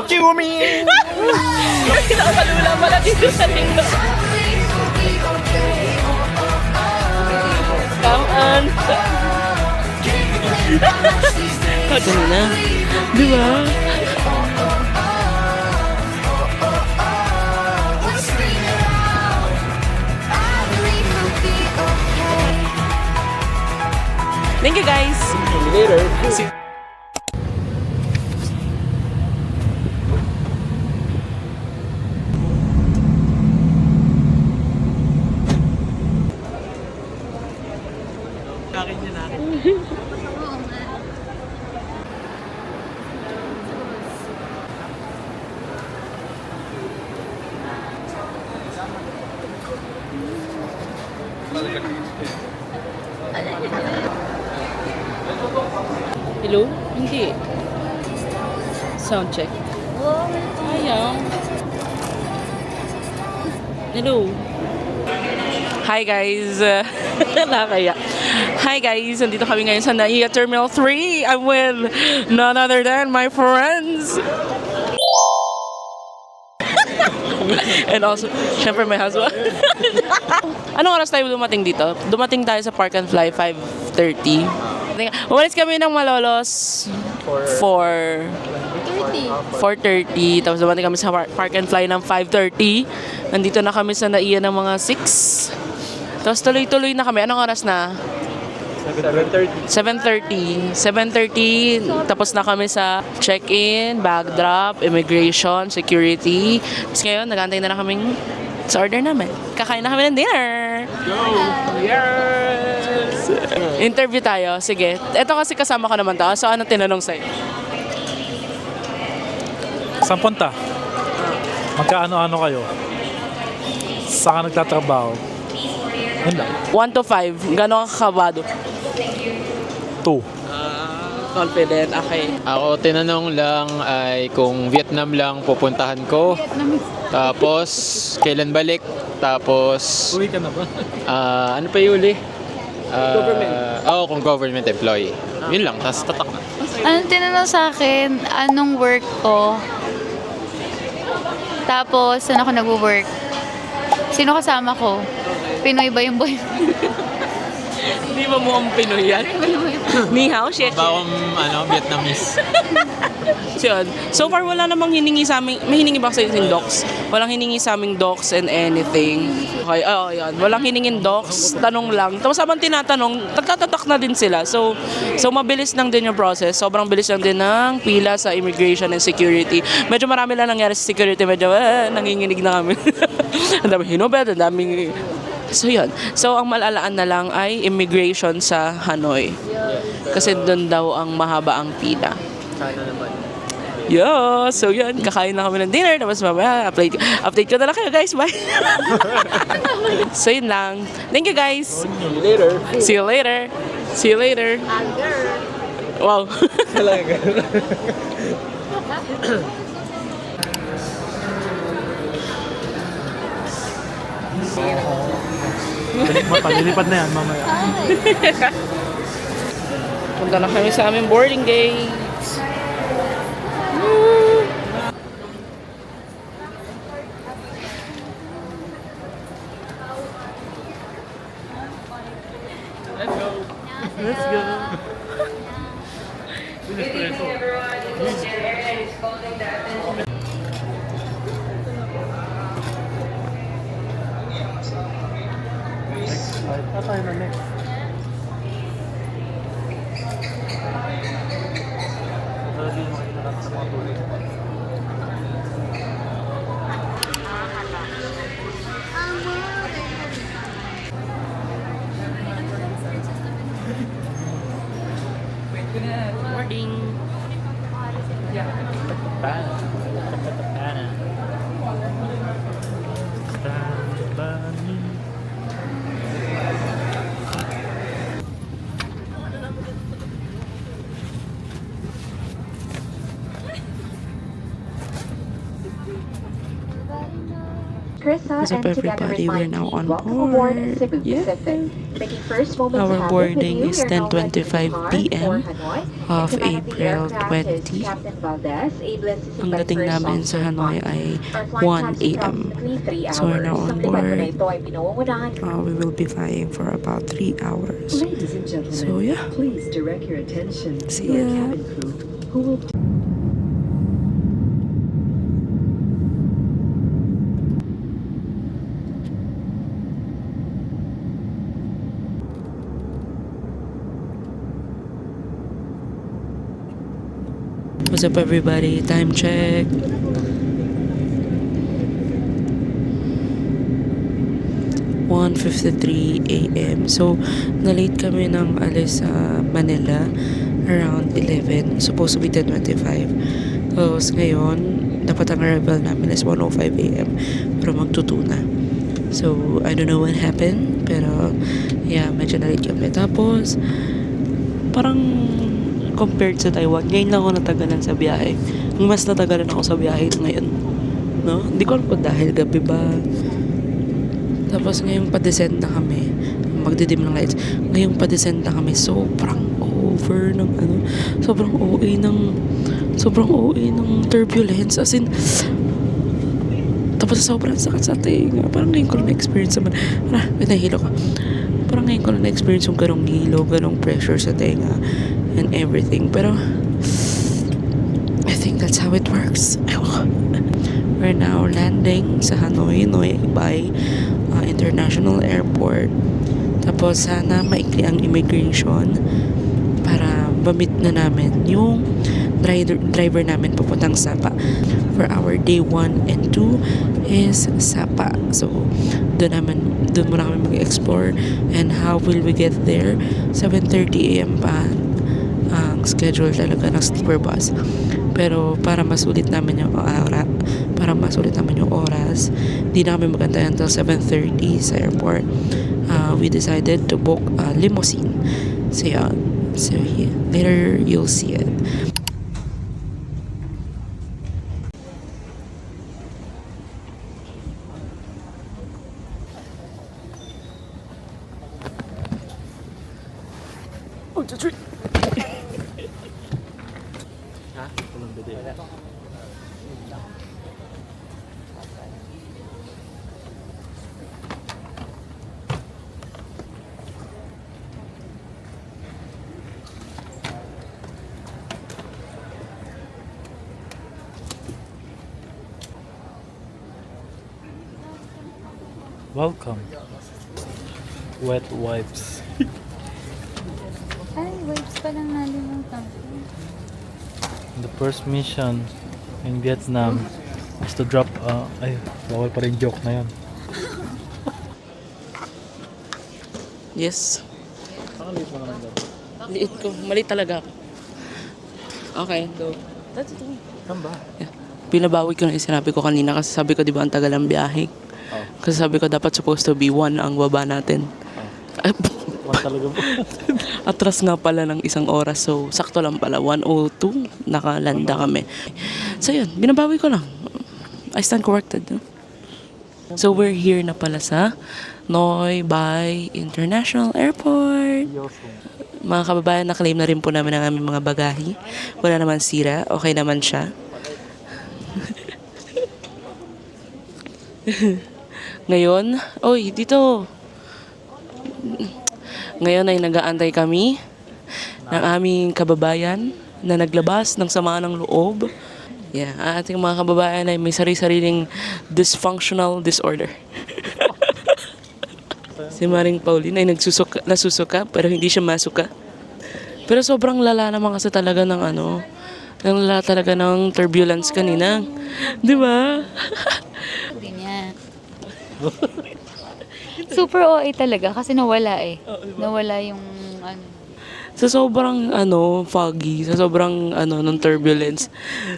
Chumi! Pinapalula pala dito sa linggo. Come on. Ganun na. Di ba? Thank you guys. Later. Kakin niya na. Hello? Hindi. Sound check. Ayaw. Hello? Hi guys! Nakakaya. Hi guys! Nandito kami ngayon sa NAIA Terminal 3. I'm with none other than my friends. And also, syempre my husband. Anong oras tayo dumating dito? Dumating tayo sa Park and Fly 5:30. Umalis kami ng Malolos 4:30. Tapos dumating kami sa Park and Fly ng 5:30. Nandito na kami sa NAIA ng mga 6. Tapos tuloy-tuloy na kami. Anong oras na? 7:30. 7:30. Tapos na kami sa check-in, bag drop, immigration, security. Tapos ngayon, nag-aantay na kaming sa order namin. Kakain na kami ng dinner. Go! Yes! Interview tayo. Sige. Ito kasi kasama ko naman to. So, ano tinanong sa'yo? Saan punta? Magkaano-ano kayo? Saan ka nagtatrabaho? Yun lang. 1 to 5. Gano'ng kakabado? 2. Confident. Okay. Ako, tinanong lang ay kung Vietnam lang pupuntahan ko. Tapos, kailan balik? Tapos, Uwi ka na ba? ano pa yung uli? Government. Oo, kung government employee. Yun lang, tapos tatak na. Anong tinanong sa akin, anong work ko? Tapos, saan ako nag-work? Sino kasama ko? Pinoy ba yung boy? Hindi ba mukhang Pinoy yan? Ni hao, shit. Bakong Vietnamese. So, yun. So far, wala namang hiningi sa amin. May hiningi ba sa yung docs? Walang hiningi sa aming docs and anything. Okay, yan. Walang hiningin docs. Tanong lang. Tapos habang tinatanong, tagtatatak na din sila. So mabilis lang din yung process. Sobrang bilis lang din ng pila sa immigration and security. Medyo marami lang nangyari sa security. Medyo nanginginig na kami. Ang daming hinubad, ang daming... So yun. So ang malalaan na lang ay immigration sa Hanoi. Kasi doon daw ang mahaba ang pila. Sana naman. Yeah, so yun, kakain na kami ng dinner, tapos mamaya, update ko na lang kayo guys, bye! So yun lang. Thank you guys! See you later. See you later! See you later! Wow! Talaga. Palilipad na yan mamaya. Punta na kami sa aming boarding gate. Let's go. Tatay na next. Hindi mo makikita sa mga tuloy. Boarding. What's up, everybody? We're now on board. Yeah. Our boarding is 10:25 p.m. of April 20. Ang dating namin sa Hanoi ay 1 a.m. So we're now on board. We will be flying for about 3 hours. Ladies and gentlemen, So yeah. please direct your attention to See your ya. cabin crew, who will What's up, everybody? Time check. a.m. So, na-late kami ng alis sa Manila around 11. Supposed to be 10:25. Tapos ngayon, dapat ang arrival namin is 1:05 a.m. Pero magtutu na. So, I don't know what happened. Pero, yeah, medyo na-late kami. Tapos, parang compared sa Taiwan, ngayon lang ako natagalan sa biyahe. Mas natagalan ako sa biyahe ngayon. No? Hindi ko alam kung dahil gabi ba. Tapos ngayong pa-descend na kami, magdidim ng lights. Ngayong pa-descend na kami, sobrang over ng sobrang OA ng turbulence. As in, tapos sobrang sakit sa tinga. Parang ngayon ko lang na-experience naman. Wait, nahilo ka. Parang ngayon ko lang na-experience yung ganong hilo, ganong pressure sa tenga and everything. Pero, I think that's how it works. We're now landing sa Hanoi, Noi Bai International Airport. Tapos sana maikli ang immigration para ma-meet na namin yung driver namin papuntang Sapa. For our day 1 and 2 is Sapa. So, doon muna kami mag-explore. And how will we get there? 7:30 a.m. pa ang schedule talaga ng sleeper bus. Pero para masulit namin yung oras, di na kami magantay until 7:30 sa airport. We decided to book a limousine. So yeah, later you'll see it. Welcome. Wet wipes. Ay, wipes pa lang nalimutan. The first mission in Vietnam is to drop bawal pa rin joke na yun. Yes. Liit ko. Mali talaga ako. Okay, go. That's it. Saan ba? Yeah. Binabawi ko na yung sinabi ko kanina kasi sabi ko, di ba, ang tagal ang biyahe. Kasi sabi ko, dapat supposed to be 1 ang baba natin. Wala talaga po. Atras nga pala ng 1 oras. So, sakto lang pala. 1:02, nakalanda kami. So, yun. Binabawi ko lang. I stand corrected. No? So, we're here na pala sa Noi Bai International Airport. Mga kababayan, na-claim na rin po namin ang aming mga bagahe. Wala naman sira. Okay naman siya. Ngayon, dito. Ngayon ay nag-aantay kami ng aming kababayan na naglabas ng sama ng loob. Yeah, ang ating mga kababayan ay may sari-sariling dysfunctional disorder. Si Maring Pauline ay nasusuka pero hindi siya masuka. Pero sobrang lala naman kasi talaga ng lala talaga ng turbulence kanina. Di ba? Hindi niya. Super OA talaga kasi nawala eh. Nawala yung Sa sobrang foggy, sa sobrang ng turbulence.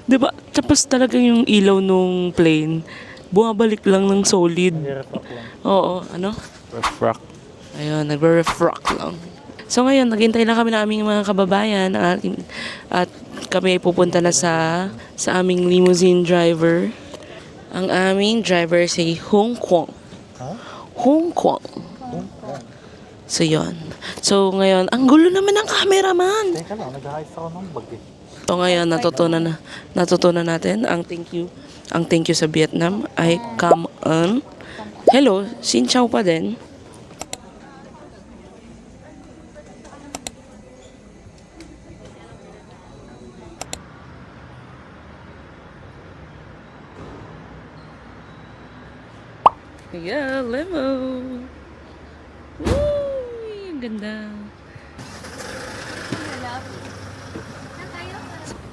'Di ba? Tapos talaga yung ilaw nung plane bumabalik lang ng solid. Oo, Refract. Ayun, nagre-refract lang. So ngayon, naghintay lang kami ng aming mga kababayan at kami ay pupunta na sa aming limousine driver. Ang aming driver si Hong Kong. Hong Kong. So, yun. So, ngayon, ang gulo naman ng cameraman. Teka lang, nag-ayos ako ng bag eh. So, ngayon, natutunan natin ang thank you. Ang thank you sa Vietnam ay come on. Hello, xin chào pa din. Yeah, limo. Woo! Ang ganda.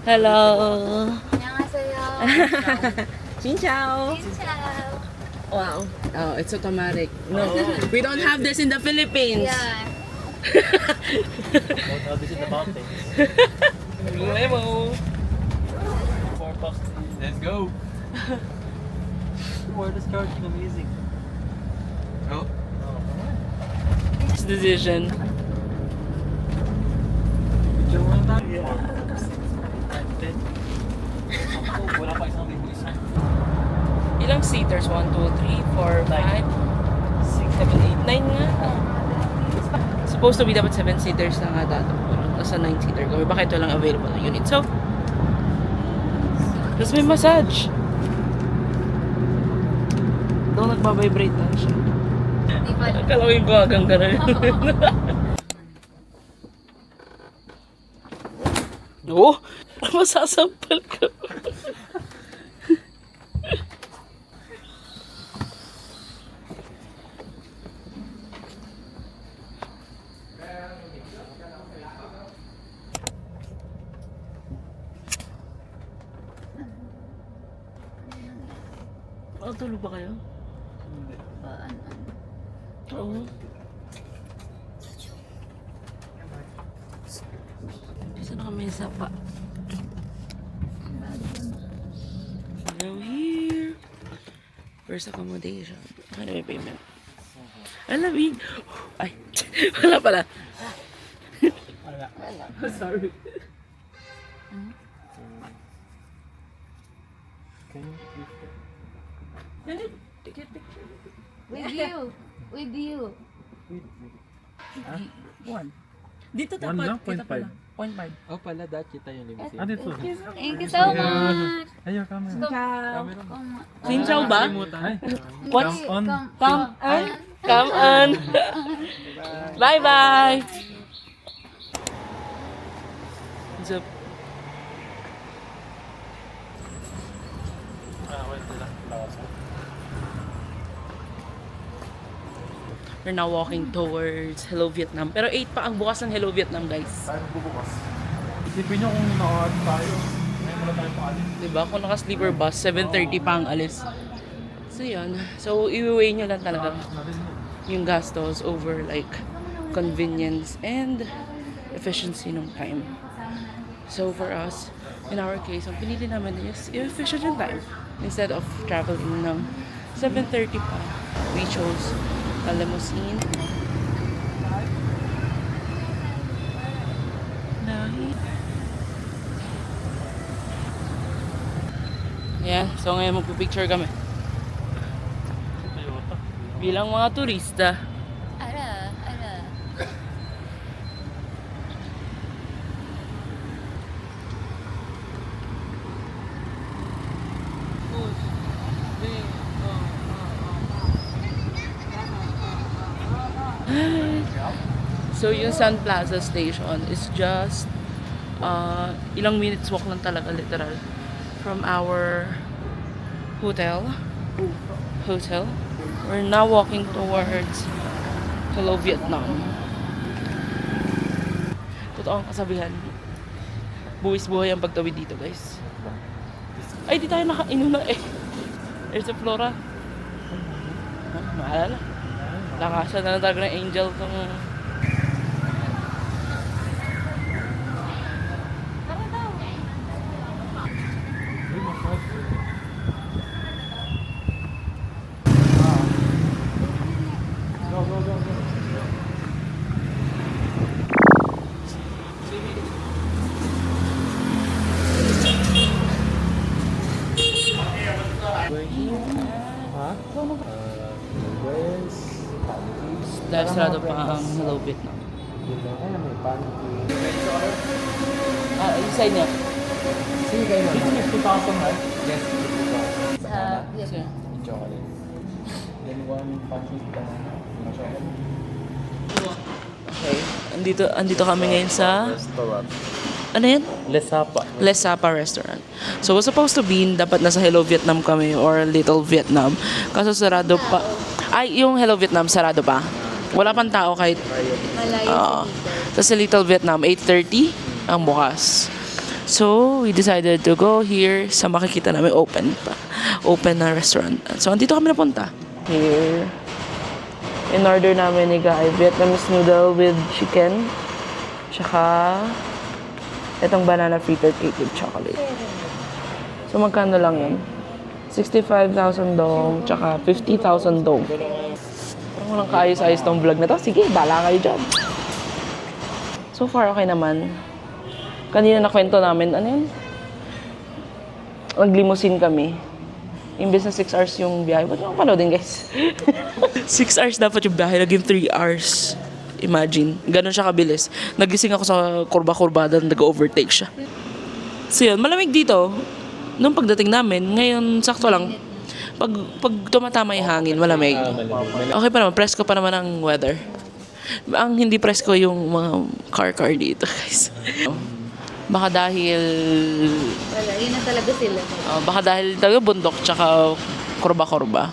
Hello. 안녕하세요. Xin chào. Wow. Oh, it's automatic. No, we don't have this in the Philippines. Yeah. Don't have this in the mountains. Limo. Let's go. Where is charging amazing? Oh. This decision. Wala pa isang libo isa. Ilang seaters? 1, 2, 3, 4, 5, 6, 7, 8, 9 nga. Supposed to be dapat 7 seaters na nga dato. Nasa 9 seater kami. Baka ito lang available na unit. So, tapos may massage. Doon nagbabibrate lang siya. Akala ko yung bagang gano'n. Oh! Masasampal ka. Oh, tulog ba kayo? Oo. Isa na kami sa pa. Now here. First accommodation. Ano may payment? Alamig. Ay, wala pala. Wala. Sorry. Take a picture. With you. With you. Dito One tapat. lang, Kita 0.5. pala. 0.5. Oh, pala dahil kita yung limousine. Ah, dito. Thank you so much. Ayun, camera. Xin chào ba? Ay, What's come on. Come on. Come on. Bye bye. What's up? We're now walking towards Hello Vietnam. Pero 8 pa ang bukas ng Hello Vietnam, guys. Tayo bubukas. Isipin nyo kung nakaat tayo. Ngayon wala tayo paalis. Diba? Kung naka-sleeper bus, 7:30 pa ang alis. So, yun. So, i-weigh nyo lang talaga yung gastos over like convenience and efficiency ng time. So, for us, in our case, ang pinili naman is efficient yung time. Instead of traveling ng 7:30 pa, we chose a limousine. Yeah, so ngayon magpipicture kami. Bilang mga turista. Ara. So yung Sun Plaza Station is just ilang minutes walk lang talaga literal from our hotel. We're now walking towards Hello Vietnam. Totoo ang kasabihan. Buwis buhay ang pagtawid dito, guys. Ay, di tayo nakainom na eh. There's a Flora. Maalala. Nakasya na lang talaga ng Angel tong We're here. Dahil sarado pa ang Hello Vietnam. Yung side niya. Sige. Okay. Andito kami ngayon sa... Ano yan? Les Sapa Restaurant. So, was supposed to be, dapat nasa Hello Vietnam kami or Little Vietnam. Kaso sarado pa. Ay, yung Hello Vietnam, sarado pa. Wala pang tao kahit... Tapos sa Little Vietnam, 8:30 ang bukas. So, we decided to go here sa makikita namin open pa. Open na restaurant. So, andito kami napunta. Here. In order namin ni Guy, Vietnamese noodle with chicken. Tsaka, itong banana fritter cake with chocolate. So, magkano lang yun? 65,000 dong, tsaka 50,000 dong. Parang walang kaayos-ayos tong vlog na to. Sige, bala kayo dyan. So far, okay naman. Kanina nakwento namin, ano yun? Nag-limousine kami. Imbes na 6 hours yung biyahe. Ba't yung panoodin, guys? 6 hours dapat yung biyahe. Naging 3 hours. Imagine. Ganon siya kabilis. Nagising ako sa kurba-kurbada, nag-overtake siya. So yun, malamig dito. Nung pagdating namin, ngayon sakto lang. Pag tumatama yung hangin, malamig. Okay pa naman, presko pa naman ang weather. Ang hindi presko yung mga car dito, guys. Baka dahil... Wala, yun na talaga sila. Baka dahil talaga bundok tsaka kurba-kurba.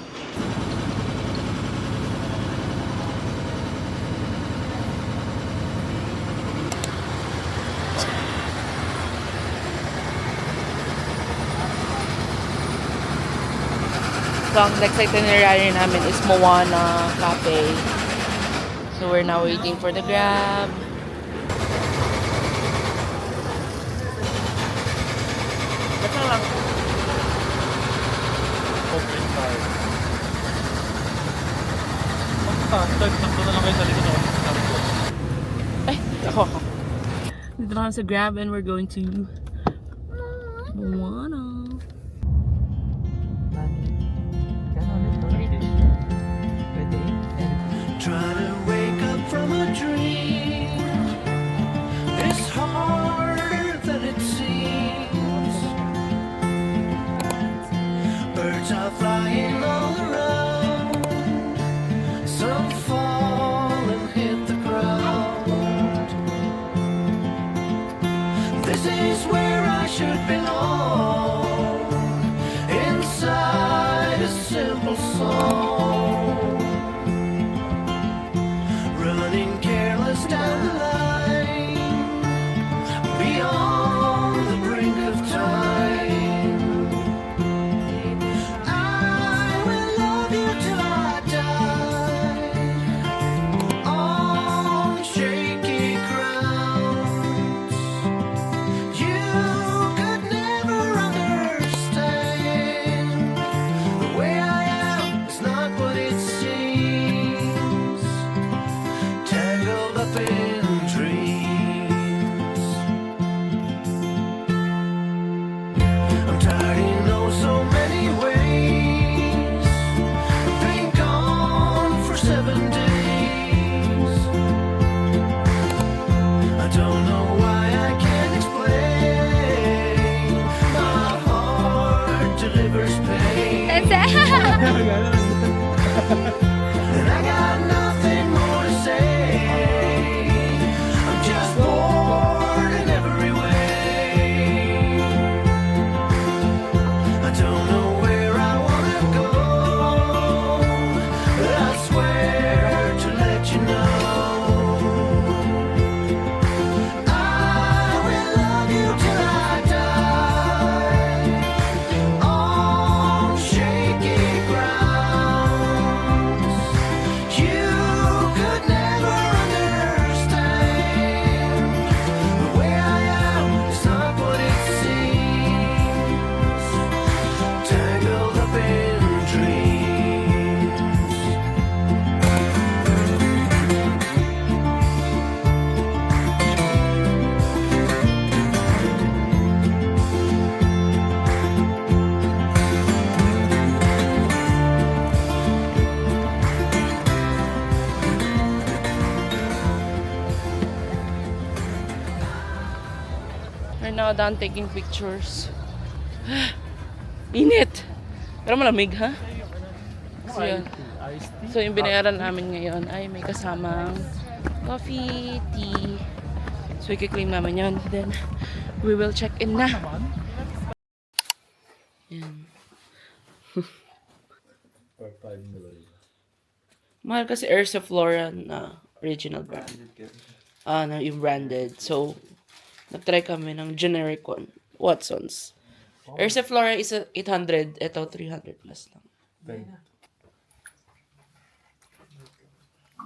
So, ang next itinerary namin is Moana Cafe. So, we're now waiting for the Grab. Basta lang. Ay, ako. Dito na kami sa Grab and we're going to Moana. Trying to wake up from a dream is harder than it seems. Birds are flying all around. Some fall and hit the ground. This is where I should belong. Inside a simple song. Running careless down the line, beyond the brink of time. I will love you till I die, on shaky grounds. You could never understand. The way I am is not what it seems. Tangled up in dreams. I'm tired in oh so many ways. Been gone for 7 days. I don't know why I can't explain. My heart delivers pain. And I got nothing more to say. I'm just bored in every way. I don't know where I wanna go, but I swear to let you know. I will love you till I die, on shaky grounds. dumadaan taking pictures. Init! Pero malamig, ha? So, yun. So, yung binayaran namin ngayon ay may kasamang coffee, tea. So, i-claim namin yun. Then, we will check in na. Yan. Mahal kasi Ursa Flora na original brand. Na yung branded. So, nag-try kami ng generic one. Watson's. Ursa Flora is 800. Ito, 300 plus lang.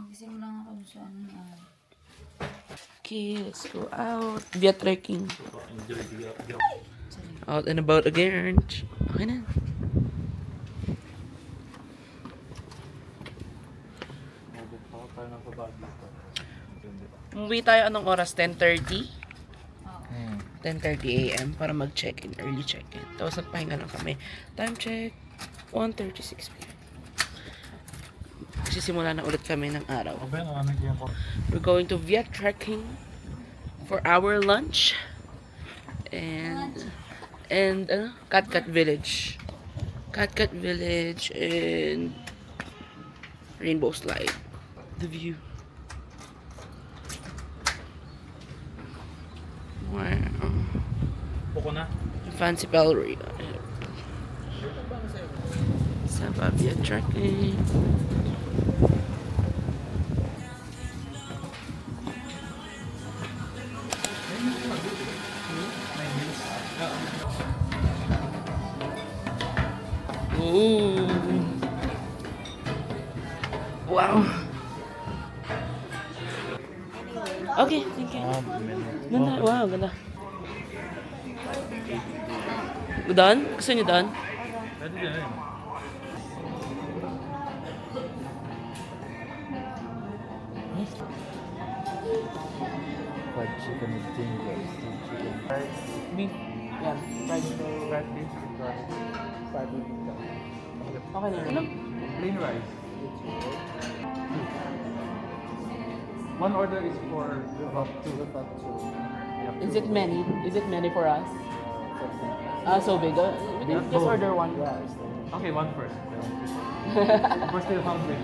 Gising lang ako sa Okay, let's go out. Via trekking. Out and about again. Okay na. Umuwi tayo anong oras? 10:30? 10:30 a.m. para mag-check-in. Early check-in. Tapos nagpahinga lang kami. Time check. 1:36 p.m. Sisimula na ulit kami ng araw. We're going to Viet trekking for our lunch. And Cat Village. Cat Village and Rainbow Slide. The view. Wow. Buko na. Fancy Ballerina. Saba Viet trekking. Ooh. Wow. Okay, thank you. Ganda. Wow, ganda. Done? Gusto niyo done? Pwede din. Fried chicken with jingles. Beef. Yan. Fried beef. Okay na yun. Plain rice. One order is for about two. Is it many? Is it many for us? So big. We can just order one. Okay, one first. We're still hungry.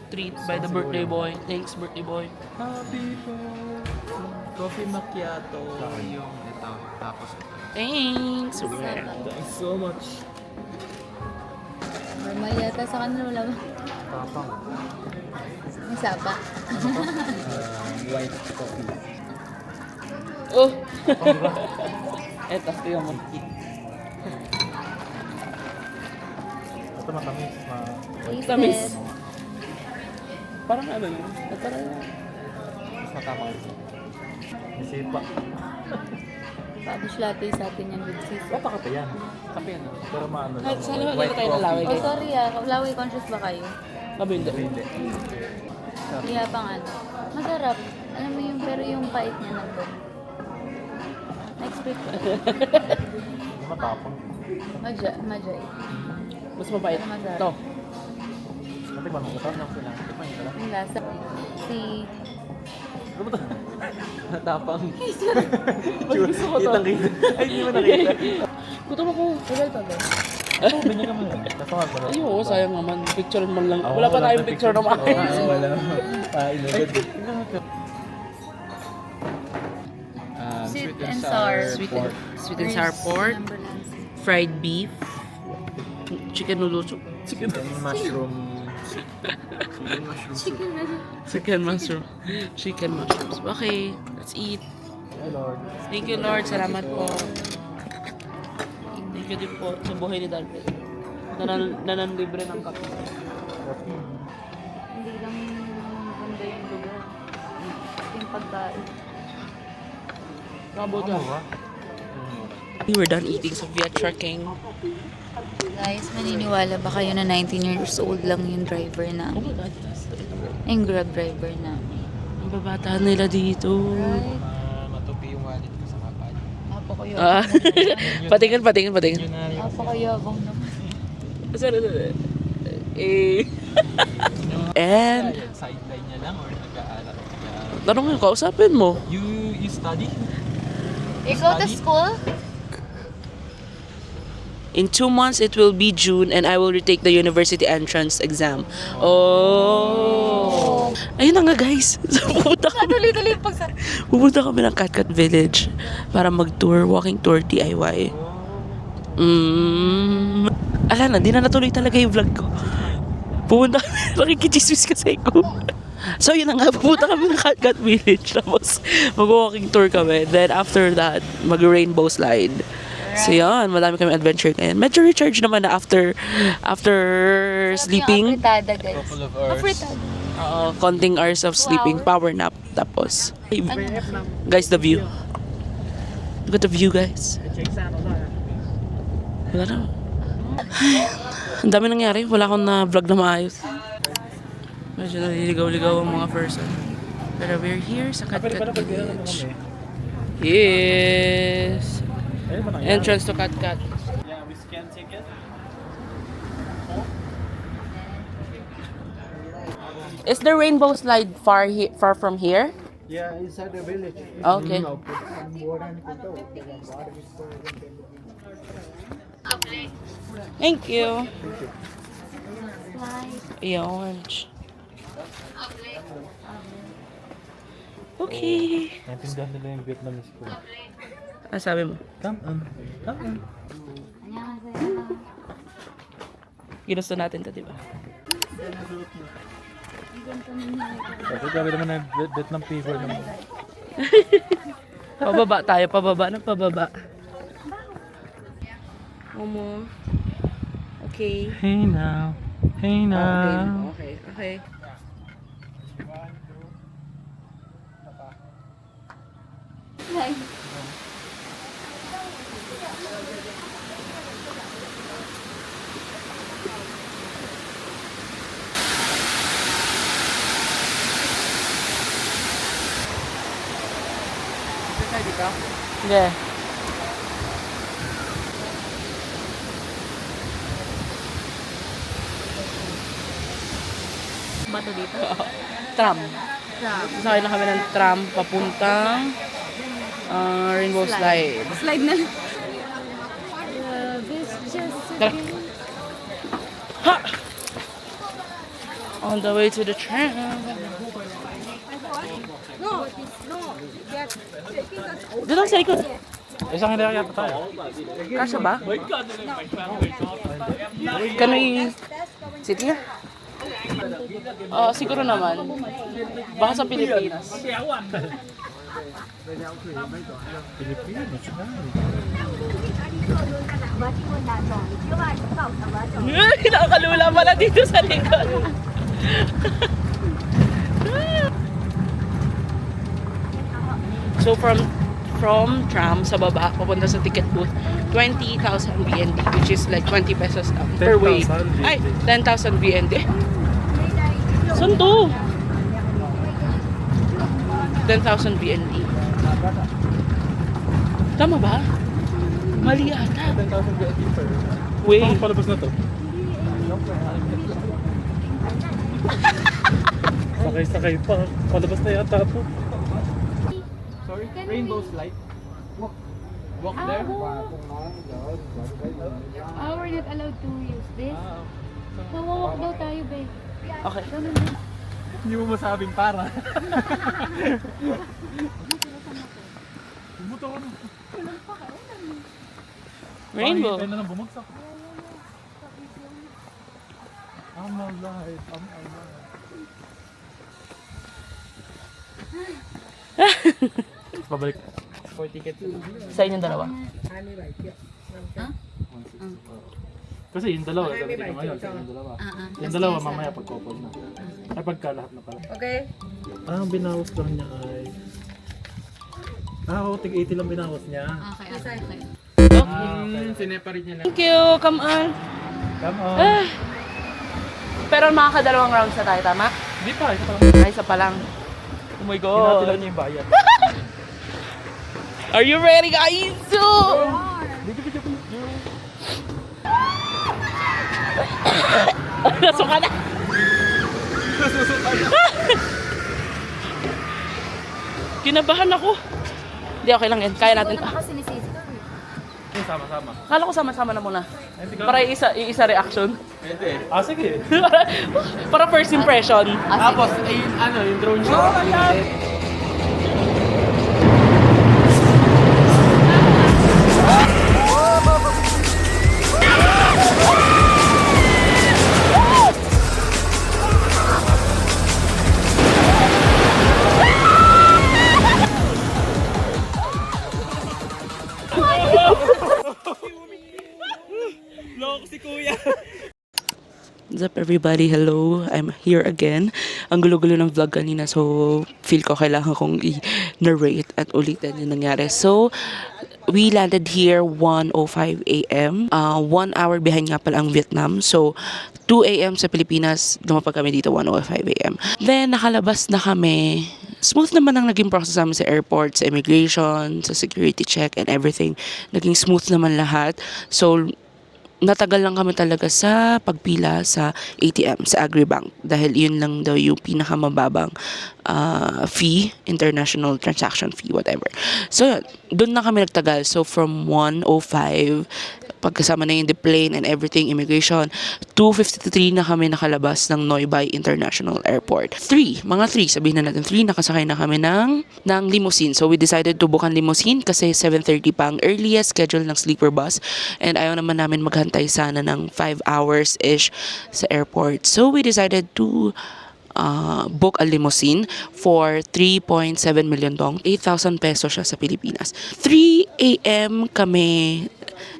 Treat by the birthday boy. Thanks, birthday boy. Happy birthday. Coffee macchiato yung ito. Tapos ito. Thanks. Thanks so much. Normal yata sa kanila, wala ba? Tapang. May sapa. White coffee. Oh! Eto, tingnan mo. Ito matamis. Tamis. Parang ano yun? Parang Mas matapang. May sipa. Pabush latte sa atin yan with sis. Bata kape yan. kape na. Pero maano lang. Sana magkita tayo ng laway, Oh, guys. sorry laway conscious ba kayo? Sabi hindi. Hindi. Kaya pang ano. Masarap. Alam mo yung, pero yung pait niya nandun. Expect ko. Hindi matapang. Madya. Mas mabait. Pero masarap. Ito. Natikman mo ito? Tikman ito lang. Yung lasa. Si... Ano ba ito? Natapang. Gusto ko to. Kitang-kita. Ay, hindi mo nakita. Gutom ako. Tagal. Ito, binigyan ka mo yun. Kaso nga pala. Ay, oo, sayang naman. Picture man lang. Oo, Wala pa wala tayong pa picture na maayos. Wala. Pain agad. Sweet and sour. Sweet and sour pork. Fried beef. Chicken noodles. Chicken mushroom. Chicken mushroom. Chicken mushrooms. Okay, let's eat. Hey, Lord. Thank you, Lord. Salamat po. Thank you din po sa buhay ni Dalvin. Nananlibre ng kape. Hindi lang maganda yung lugar. Yung pagkain. Mabuti. We were done eating sa Viet trekking. Guys, maniniwala ba kayo na 19 years old lang yung driver Oh namin? my God. Yung Grab driver namin. Ang babata nila dito. Ay, Matupi yung wallet ko sa kapal. Ah, patingin. napakayabang naman. Sorry. And, Sideline niya lang or nag-aaral? tanong nga, kausapin mo. You study? You go to school? In 2 months, it will be June and I will retake the university entrance exam. Oh! Ayun na nga guys. So, pupunta kami ng Katkat Village para mag-tour, walking tour DIY. Ala na, di na natuloy talaga yung vlog ko. Pupunta kami, nakikichismis kasi ko. So yun na nga, pupunta kami ng Katkat Village. Tapos mag-walking tour kami. Then after that, mag-rainbow slide. So yun, madami kami adventure ngayon. Medyo recharge naman na after sleeping. Afritada, guys. Couple of hours. Afritada. Konting hours of sleeping, power nap. Tapos, guys, the view. Look at the view, guys. Wala na. Ang dami nangyari. Wala akong na-vlog na maayos. Medyo naliligaw-ligaw ang mga person. Pero we're here sa Katkat Village. Yes. Entrance to Katkat. Yeah, we scan ticket. Is the rainbow slide far from here? Yeah, inside the village. Okay. Thank you. Yeah, orange. Okay. Naintindihan nila yung Vietnamese ko. Ano sabi mo? Come on. Come on. Ginusto natin to, di ba? Kasi grabe naman na Vietnam fever naman. Pababa tayo, pababa na pababa. Momo. Okay. Hey now. Hey now. Okay, okay. Yeah. Bato dito? Tram. Sasakay na kami ng tram papuntang Rainbow Slide. Slide na. This just... Tara. Ha! On the way to the tram. Doon lang sa likod. Isang hindi yata tayo. Kasya ba? Kanoy City nga? Siguro naman. Baka sa Pilipinas. Pilipinas na. Nakakalula pala dito sa likod. So from tram sa baba papunta sa ticket booth, 20,000 BND, which is like 20 pesos lang per way. 10,000 Ay, 10,000 BND. Saan to? 10,000 BND. Tama ba? Mali ata. 10,000 BND per. Wait. Saan palabas na to? Sakay-sakay pa. Palabas na yata po. Sorry? Rainbow slide? Walk there? we're not allowed to use this. Mawawak daw tayo, babe. Okay. Hindi mo masabing para. Rainbow. Kaya na lang bumagsak. I'm alive. I'm alive. Pabalik. For ticket. Sa inyong dalawa. Kasi yung dalawa, sabi ko ngayon, sa yung dalawa. Yung dalawa mamaya pag couple na. Ay pagka lahat na pala. Okay. Ang binawas lang niya ay... Oo, tig-80 lang binawas niya. Okay, okay. Sineparate niya lang. Thank you. Come on. Come on. Pero makakadalawang rounds na tayo, tama? Hindi pa, ito pa. Ay, isa pa lang. Oh my God. Hinatilan niya yung bayad. Are you ready, guys? Nasuka na. Kinabahan ako. Hindi, okay lang yan. Kaya natin. Wala kasi ni Sis. Sama-sama. Kala ko sama-sama na muna. Para iisa reaction. Ah, sige. Para first impression. Tapos, yung drone shot. What's up everybody? Hello. I'm here again. Ang gulo-gulo ng vlog kanina so feel ko kailangan kong i-narrate at ulitin yung nangyari. So, we landed here 1:05 a.m. 1 hour behind nga pala ang Vietnam. So, 2 a.m. sa Pilipinas, lumapag kami dito 1:05 a.m. Then, nakalabas na kami. Smooth naman ang naging process namin sa airport, sa immigration, sa security check and everything. Naging smooth naman lahat. So, natagal lang kami talaga sa pagpila sa ATM, sa Agribank. Dahil yun lang daw yung pinakamababang fee, international transaction fee, whatever. So yun, doon na kami nagtagal. So from 1:05, pagkasama na yung the plane and everything, immigration, 2:53 na kami nakalabas ng Noi Bai International Airport. Mga 3, sabihin na natin 3, nakasakay na kami ng limousine. So we decided to book ang limousine kasi 7:30 pa ang earliest schedule ng sleeper bus. And ayaw naman namin maghantay sana ng 5 hours-ish sa airport. So we decided to book a limousine for 3.7 million dong. 8,000 pesos siya sa Pilipinas. 3 a.m. kami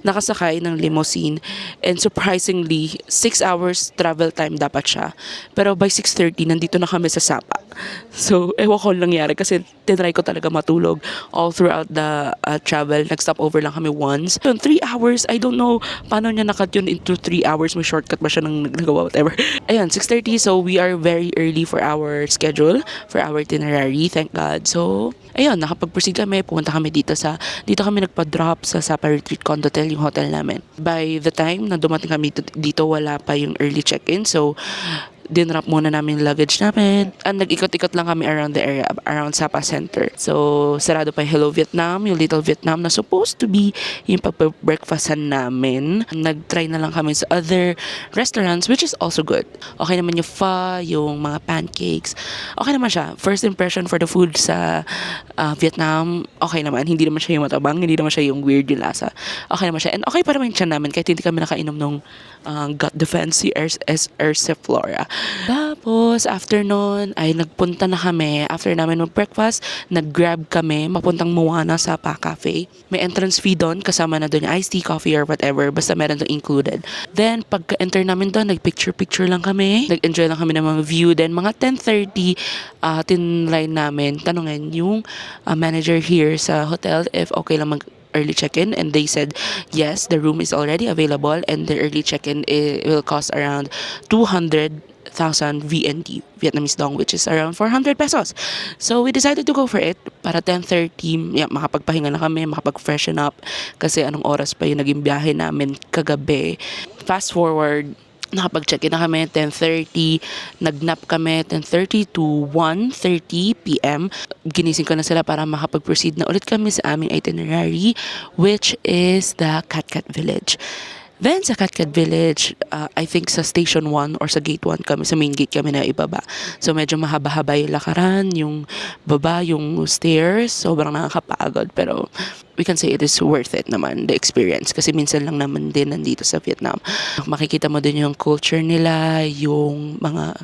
nakasakay ng limousine and surprisingly 6 hours travel time dapat siya, pero by 6:30 nandito na kami sa Sapa. So ewan ko lang nangyari kasi tinry ko talaga matulog all throughout the travel. Nag-stop over lang kami once. So 3 hours, I don't know paano niya nakat yun into 3 hours. May shortcut ba siya ng nagawa, whatever. Ayun, 6:30, so we are very early for our schedule, for our itinerary, thank God. So ayun, nakapag-proceed kami, pumunta kami dito kami nagpa-drop sa Sapa Retreat Condotel, yung hotel namin. By the time na dumating kami dito, wala pa yung early check-in. So, dinrap muna namin yung luggage namin. And nag-ikot-ikot lang kami around the area, around Sapa Center. So, sarado pa yung Hello Vietnam, yung Little Vietnam na supposed to be yung pag-breakfastan namin. Nag-try na lang kami sa other restaurants, which is also good. Okay naman yung pho, yung mga pancakes. Okay naman siya. First impression for the food sa Vietnam, okay naman. Hindi naman siya yung matabang, hindi naman siya yung weird yung lasa. Okay naman siya. And okay pa naman yung tiyan namin kahit hindi kami nakainom nung gut defense si Ersiflora. Tapos, after nun, ay nagpunta na kami. After namin mag-breakfast, nag-grab kami, mapuntang Moana sa Pa Cafe. May entrance fee doon, kasama na doon yung iced tea, coffee, or whatever. Basta meron doon included. Then, pagka-enter namin doon, nag-picture-picture lang kami. Nag-enjoy lang kami ng mga view. Then, mga 10:30, tinline namin, tanungin yung manager here sa hotel if okay lang early check-in, and they said yes, the room is already available and the early check-in will cost around 200,000 VND, Vietnamese dong, which is around 400 pesos. So we decided to go for it para 10:30, makapagpahinga na kami, makapag-freshen up kasi anong oras pa yung naging biyahe namin kagabi. Fast forward, nakapag-check-in na kami 10:30, nag-nap kami 10:30 to 1:30 p.m. Ginising ko na sila para makapag-proceed na ulit kami sa aming itinerary, which is the Cat Cat Village. Then sa Cat Cat Village, I think sa Station 1 or sa Gate 1 kami, sa main gate kami na ibaba. So medyo mahaba-haba yung lakaran, yung baba, yung stairs, sobrang nakakapagod, pero we can say it is worth it naman, the experience. Kasi minsan lang naman din nandito sa Vietnam. Makikita mo din yung culture nila, yung mga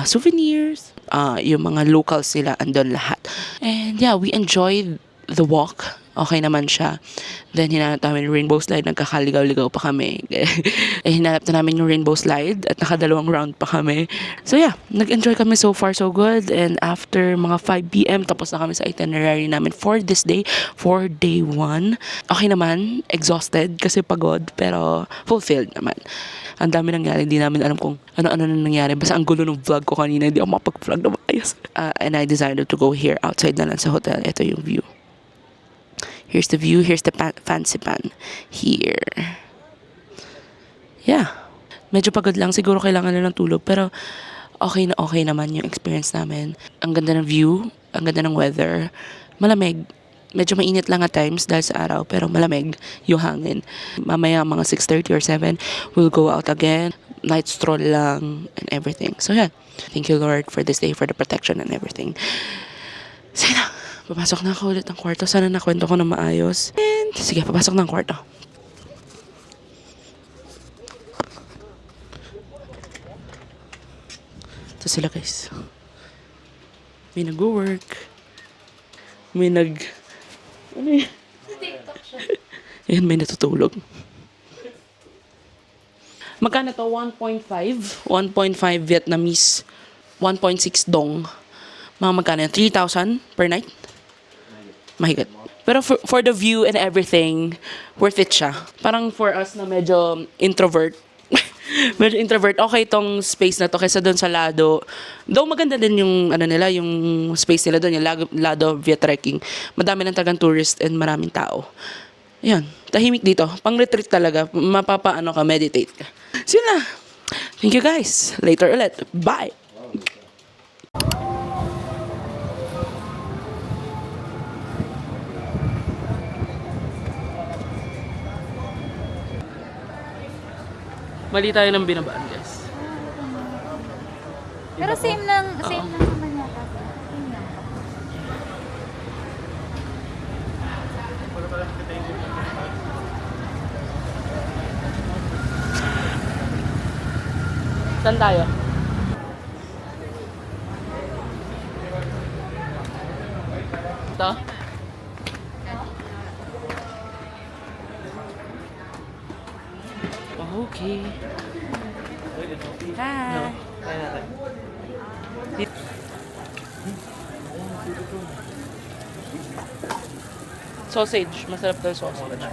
souvenirs, yung mga locals nila, andun lahat. And yeah, we enjoyed the walk. Okay naman siya. Then, hinanap namin yung rainbow slide. Nagkakaligaw-ligaw pa kami. Hinanap na namin yung rainbow slide at nakadalawang round pa kami. So, yeah. Nag-enjoy kami so far, so good. And after mga 5 p.m., tapos na kami sa itinerary namin for this day, for day 1. Okay naman. Exhausted kasi pagod, pero fulfilled naman. Ang dami nangyari. Hindi namin alam kung ano-ano na nangyari. Basta ang gulo ng vlog ko kanina. Hindi ako mapag-vlog na maayos. And I decided to go here outside na lang sa hotel. Ito yung view. Here's the view. Here's the fancy pan. Here. Yeah. Medyo pagod lang. Siguro kailangan na ng tulog. Pero okay naman yung experience namin. Ang ganda ng view. Ang ganda ng weather. Malamig. Medyo mainit lang at times dahil sa araw, pero malamig yung hangin. Mamaya mga 6:30 or 7, we'll go out again. Night stroll lang and everything. So yan. Thank you Lord for this day, for the protection and everything. Sige na. Papasok na ako ulit ng kwarto. Sana nakwento ko na maayos. And sige, papasok na ang kwarto. Ito sila guys. May nag-work. May Ano yun? Ayan, may natutulog. Magkano to? 1.5? 1.5 Vietnamese. 1.6 dong. Mga magkano yan? 3,000 per night? Mahigit. Pero for the view and everything, worth it siya. Parang for us na medyo introvert, okay tong space na to kaysa doon sa Lado. Though maganda din yung ano nila, yung space nila doon, yung Lado Via Trekking. Madami lang talagang tourist and maraming tao. Ayan, tahimik dito. Pang-retreat talaga. Mapapaano ka, meditate ka. So yun na. Thank you guys. Later ulit. Bye! Mali tayo ng binabaan, guys. Pero same lang naman yata. Same lang. Saan tayo? Ito? Okay. Hi. Sausage. Masarap daw sausage.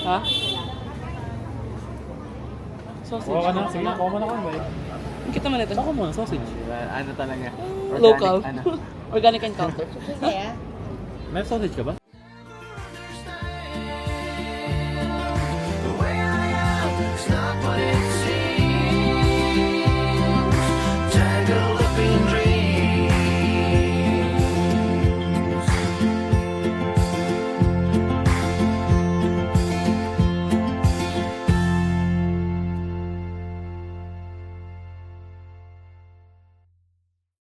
Ha? Sausage. Kuha ka na. Sige, kuha mo na kami. Kita mo nito. Ako mo, sausage. Ano talaga? Local. Organic encounter. May sausage ka ba?